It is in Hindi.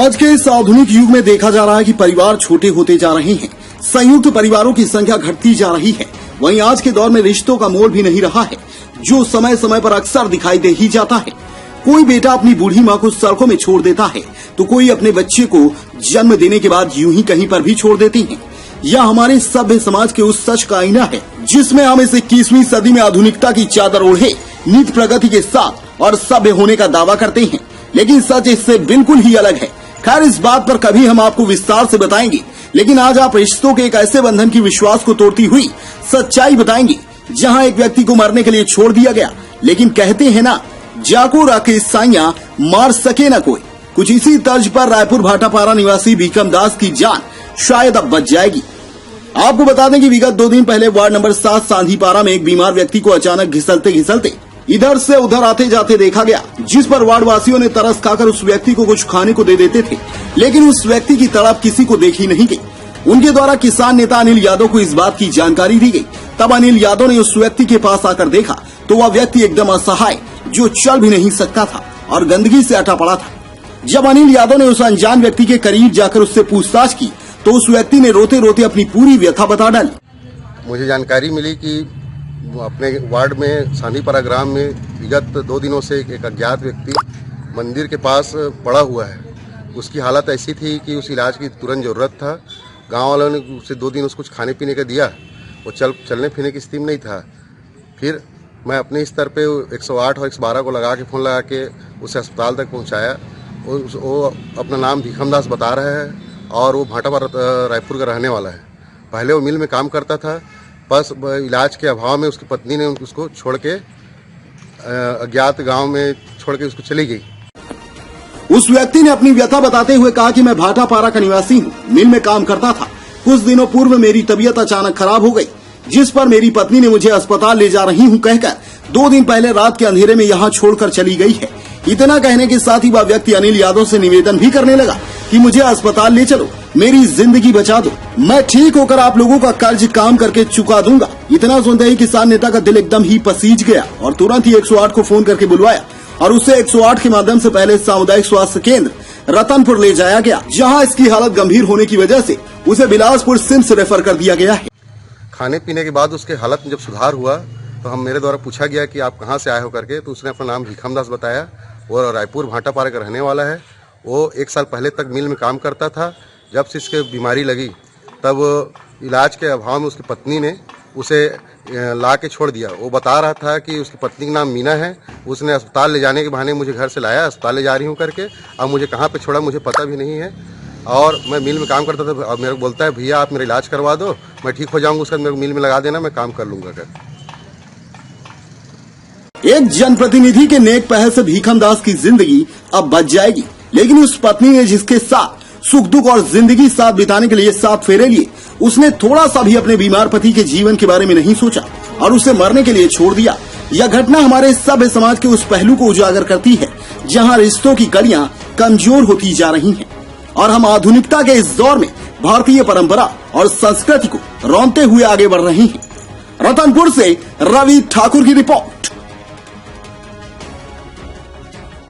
आज के इस आधुनिक युग में देखा जा रहा है कि परिवार छोटे होते जा रहे हैं, संयुक्त परिवारों की संख्या घटती जा रही है। वहीं आज के दौर में रिश्तों का मोल भी नहीं रहा है, जो समय समय पर अक्सर दिखाई दे ही जाता है। कोई बेटा अपनी बूढ़ी माँ को सड़कों में छोड़ देता है, तो कोई अपने बच्चे को जन्म देने के बाद यूं ही कहीं पर भी छोड़ देती है। यह हमारे सभ्य समाज के उस सच का आईना है, जिसमें हम इस 21वीं सदी में आधुनिकता की चादर ओढ़े नित प्रगति के साथ और सभ्य होने का दावा करते हैं, लेकिन सच इससे बिल्कुल ही अलग है। खैर, इस बात पर कभी हम आपको विस्तार से बताएंगे, लेकिन आज आप रिश्तों के एक ऐसे बंधन की विश्वास को तोड़ती हुई सच्चाई बताएंगे, जहां एक व्यक्ति को मरने के लिए छोड़ दिया गया, लेकिन कहते हैं ना, जाको राके साइया मार सके न कोई। कुछ इसी तर्ज पर रायपुर भाटापारा निवासी भीखम दास की जान शायद अब बच जाएगी। आपको बता दें कि विगत 2 दिन पहले वार्ड नंबर 7 सांधीपारा में एक बीमार व्यक्ति को अचानक घिसलते इधर से उधर आते जाते देखा गया, जिस पर वार्ड वासियों ने तरस खाकर उस व्यक्ति को कुछ खाने को दे देते थे, लेकिन उस व्यक्ति की तड़प किसी को देखी नहीं गई। उनके द्वारा किसान नेता अनिल यादव को इस बात की जानकारी दी गई। तब अनिल यादव ने उस व्यक्ति के पास आकर देखा तो वह व्यक्ति एकदम असहाय, जो चल भी नहीं सकता था और गंदगी से अटा पड़ा था। जब अनिल यादव ने उस अनजान व्यक्ति के करीब जाकर उससे पूछताछ की तो उस व्यक्ति ने रोते रोते अपनी पूरी व्यथा बता डाली। मुझे जानकारी मिली कि अपने वार्ड में सांधीपारा ग्राम में विगत 2 दिनों से एक अज्ञात व्यक्ति मंदिर के पास पड़ा हुआ है। उसकी हालत ऐसी थी कि उस इलाज की तुरंत ज़रूरत था। गांव वालों ने उसे 2 दिन उसको कुछ खाने पीने का दिया, वो चलने फिरने की स्थिति में नहीं था। फिर मैं अपने स्तर पे 108 और 112 को लगा के फ़ोन लगा के उसे अस्पताल तक पहुंचाया। वो अपना नाम भीखम दास बता रहा है और वो भाटापारा रायपुर का रहने वाला है। पहले वो मिल में काम करता था, बस इलाज के अभाव में उसकी पत्नी ने उसको छोड़ के अज्ञात गांव में छोड़ के उसको चली गई। उस व्यक्ति ने अपनी व्यथा बताते हुए कहा कि मैं भाटापारा का निवासी हूँ, मिल में काम करता था। कुछ दिनों पूर्व मेरी तबीयत अचानक खराब हो गई, जिस पर मेरी पत्नी ने मुझे अस्पताल ले जा रही हूँ कहकर 2 दिन पहले रात के अंधेरे में यहाँ छोड़कर चली गई है। इतना कहने के साथ ही वह व्यक्ति अनिल यादव से निवेदन भी करने लगा कि मुझे अस्पताल ले चलो, मेरी जिंदगी बचा दो, मैं ठीक होकर आप लोगों का कर्ज काम करके चुका दूंगा। इतना सुनते ही किसान नेता का दिल एकदम ही पसीज गया और तुरंत ही 108 को फोन करके बुलवाया और उसे 108 के माध्यम से पहले सामुदायिक स्वास्थ्य केंद्र रतनपुर ले जाया गया, जहां इसकी हालत गंभीर होने की वजह से उसे बिलासपुर सिम्स रेफर कर दिया गया है। खाने पीने के बाद उसके हालत में जब सुधार हुआ तो मेरे द्वारा पूछा गया कि आप कहाँ से आए हो करके, तो उसने अपना नाम भीखम दास बताया। वो रायपुर भाटापारा का रहने वाला है। वो 1 साल पहले तक मिल में काम करता था। जब से इसके बीमारी लगी तब इलाज के अभाव में उसकी पत्नी ने उसे ला के छोड़ दिया। वो बता रहा था कि उसकी पत्नी का नाम मीना है। उसने अस्पताल ले जाने के बहाने मुझे घर से लाया, अस्पताल ले जा रही हूँ करके। अब मुझे कहाँ पे छोड़ा मुझे पता भी नहीं है। और मैं मिल में काम करता था। अब मेरे को बोलता है भैया आप मेरा इलाज करवा दो, मैं ठीक हो जाऊँगा, उसका मेरे को मिल में लगा देना, मैं काम कर लूँगा कर। एक जनप्रतिनिधि के नेक पहल से भीखम दास की जिंदगी अब बच जाएगी, लेकिन उस पत्नी ने जिसके साथ सुख दुख और जिंदगी साथ बिताने के लिए 7 फेरे लिए, उसने थोड़ा सा भी अपने बीमार पति के जीवन के बारे में नहीं सोचा और उसे मरने के लिए छोड़ दिया। यह घटना हमारे सभ्य समाज के उस पहलू को उजागर करती है, जहां रिश्तों की कड़ियां कमजोर होती जा रही हैं और हम आधुनिकता के इस दौर में भारतीय परंपरा और संस्कृति को रौंदते हुए आगे बढ़ रहे हैं। रतनपुर से रवि ठाकुर की रिपोर्ट।